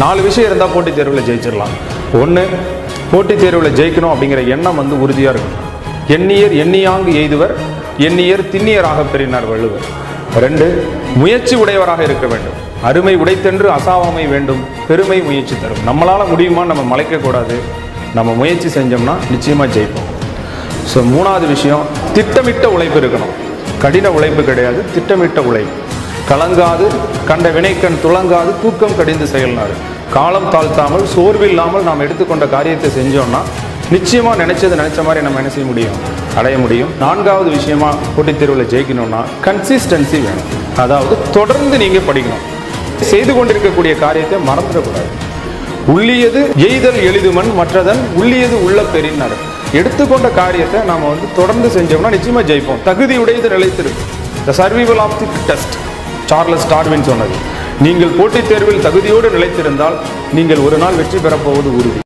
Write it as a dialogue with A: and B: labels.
A: 4 விஷயம் இருந்தால் போட்டித் தேர்வில் ஜெயிச்சிடலாம். 1, போட்டித் தேர்வில் ஜெயிக்கணும் அப்படிங்கிற எண்ணம் உறுதியாக இருக்கும். எண்ணியர் எண்ணியாங்கு எய்துவர், எண்ணியர் திண்ணியராக பெறினார் வள்ளுவர். 2, முயற்சி உடையவராக இருக்க வேண்டும். அருமை உடைத்தென்று அசாவாமை வேண்டும், பெருமை முயற்சி தரும். நம்மளால் முடியுமா நம்ம மலைக்கக்கூடாது, நம்ம முயற்சி செஞ்சோம்னா நிச்சயமாக ஜெயிப்போம். ஸோ 3வது விஷயம், திட்டமிட்ட உழைப்பு இருக்கணும். கடின உழைப்பு கிடையாது, திட்டமிட்ட உழைப்பு. கலங்காது கண்ட வினைக்கண் துளங்காது தூக்கம் கடிந்து செயல்னாரு. காலம் தாழ்த்தாமல் சோர்வில்லாமல் நாம் எடுத்துக்கொண்ட காரியத்தை செஞ்சோம்னா நிச்சயமாக நினைச்ச மாதிரி நம்ம என்ன செய்ய முடியும், அடைய முடியும். 4வது விஷயமா போட்டித் தேர்வில் ஜெயிக்கணும்னா கன்சிஸ்டன்சி வேணும். அதாவது தொடர்ந்து நீங்கள் படிக்கணும். செய்து கொண்டிருக்கக்கூடிய காரியத்தை மறந்துடக்கூடாது. உள்ளியது எய்தல் எளிதுமன் மற்றதன் உள்ளியது உள்ள பெறினார். எடுத்துக்கொண்ட காரியத்தை நாம் தொடர்ந்து செஞ்சோம்னா நிச்சயமாக ஜெயிப்போம். தகுதி உடையது நிலைத்திருக்கு. The survival of the fittest, Charles Darwin சொன்னது. நீங்கள் போட்டித் தேர்வில் தகுதியோடு நிலைத்திருந்தால் நீங்கள் ஒரு நாள் வெற்றி பெறப்போவது உறுதி.